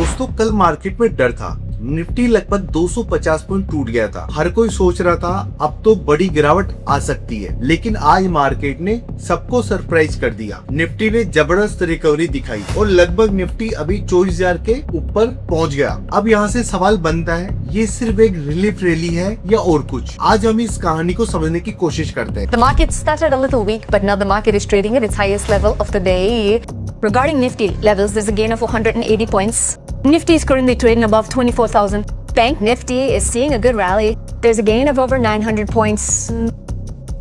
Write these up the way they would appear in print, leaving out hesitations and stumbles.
दोस्तों कल मार्केट में डर था। निफ्टी लगभग 250 पॉइंट टूट गया था। हर कोई सोच रहा था अब तो बड़ी गिरावट आ सकती है, लेकिन आज मार्केट ने सबको सरप्राइज कर दिया। निफ्टी ने जबरदस्त रिकवरी दिखाई और लगभग निफ्टी अभी 24,000 के ऊपर पहुंच गया। अब यहाँ से सवाल बनता है, ये सिर्फ एक रिलीफ रैली है या और कुछ? आज हम इस कहानी को समझने की कोशिश करते हैं। The market started a little weak, but now the market is trading at its highest level of the day. Regarding Nifty levels, there's a gain of 180 points. Nifty is currently trading above 24,000. Bank Nifty is seeing a good rally. There's a gain of over 900 points.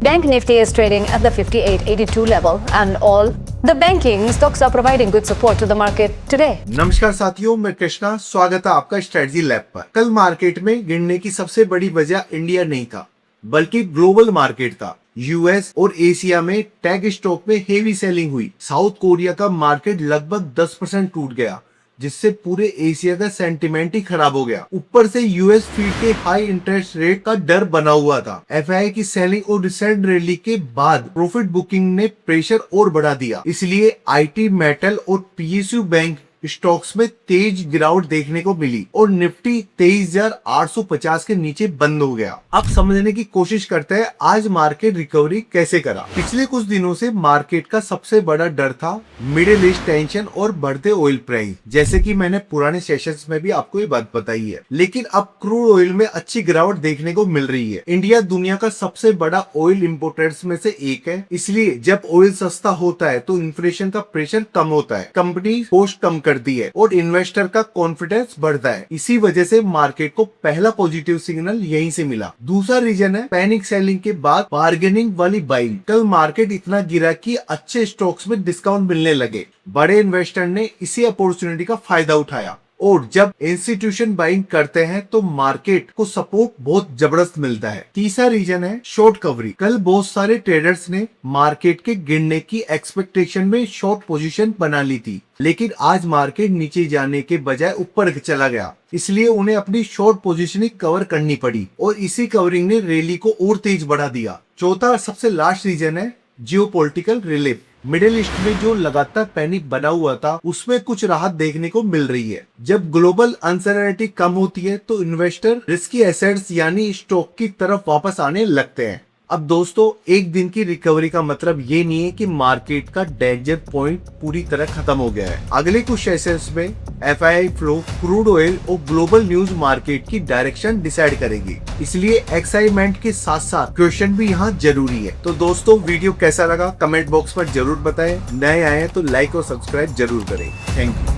Bank Nifty is trading at the 5882 level, and all the banking stocks are providing good support to the market today. नमस्कार साथियों, मैं कृष्णा, स्वागत है आपका strategy lab पर। कल market में गिरने की सबसे बड़ी वजह इंडिया नहीं था, बल्कि ग्लोबल मार्केट था। यूएस और एशिया में टेक स्टॉक में हेवी सेलिंग हुई। साउथ कोरिया का मार्केट लगभग 10% टूट गया, जिससे पूरे एशिया का सेंटिमेंट ही खराब हो गया। ऊपर से यूएस फीड के हाई इंटरेस्ट रेट का डर बना हुआ था। एफआईआई की सेलिंग और रिसेंट रैली के बाद प्रॉफिट बुकिंग ने प्रेशर और बढ़ा दिया। इसलिए आईटी, मेटल और पीएसयू बैंक स्टॉक्स में तेज गिरावट देखने को मिली और निफ्टी 23,850 के नीचे बंद हो गया। अब समझने की कोशिश करते हैं आज मार्केट रिकवरी कैसे करा। पिछले कुछ दिनों से मार्केट का सबसे बड़ा डर था मिडिल ईस्ट टेंशन और बढ़ते ऑयल प्राइस, जैसे कि मैंने पुराने सेशंस में भी आपको ये बात बताई है। लेकिन अब क्रूड ऑयल में अच्छी गिरावट देखने को मिल रही है। इंडिया दुनिया का सबसे बड़ा ऑयल इम्पोर्टर्स में से एक है, इसलिए जब ऑयल सस्ता होता है तो इन्फ्लेशन का प्रेशर कम होता है, कंपनी कॉस्ट कम करती है और इन्वेस्टर का कॉन्फिडेंस बढ़ता है। इसी वजह से मार्केट को पहला पॉजिटिव सिग्नल यहीं से मिला। दूसरा रीजन है पैनिक सेलिंग के बाद बार्गेनिंग वाली बाइंग। कल मार्केट इतना गिरा कि अच्छे स्टॉक्स में डिस्काउंट मिलने लगे। बड़े इन्वेस्टर ने इसी अपॉर्चुनिटी का फायदा उठाया और जब इंस्टीट्यूशन बाइंग करते हैं तो मार्केट को सपोर्ट बहुत जबरदस्त मिलता है। तीसरा रीजन है शॉर्ट कवरी। कल बहुत सारे ट्रेडर्स ने मार्केट के गिरने की एक्सपेक्टेशन में शॉर्ट पोजीशन बना ली थी, लेकिन आज मार्केट नीचे जाने के बजाय ऊपर चला गया, इसलिए उन्हें अपनी शॉर्ट पोजीशनिंग कवर करनी पड़ी और इसी कवरिंग ने रैली को और तेज बढ़ा दिया। चौथा सबसे लास्ट रीजन है जियोपॉलिटिकल रिलीफ। मिडिल ईस्ट में जो लगातार पैनिक बना हुआ था, उसमें कुछ राहत देखने को मिल रही है। जब ग्लोबल अनसर्टेनिटी कम होती है तो इन्वेस्टर रिस्की एसेट्स यानी स्टॉक की तरफ वापस आने लगते हैं। अब दोस्तों, एक दिन की रिकवरी का मतलब ये नहीं है कि मार्केट का डेंजर पॉइंट पूरी तरह खत्म हो गया है। अगले कुछ सेशंस में एफआईआई फ्लो, क्रूड ऑयल और ग्लोबल न्यूज मार्केट की डायरेक्शन डिसाइड करेगी, इसलिए एक्साइटमेंट के साथ साथ क्वेश्चन भी यहाँ जरूरी है। तो दोस्तों, वीडियो कैसा लगा कमेंट बॉक्स पर जरूर बताएं। नए आए हैं तो लाइक और सब्सक्राइब जरूर करें। Thank you.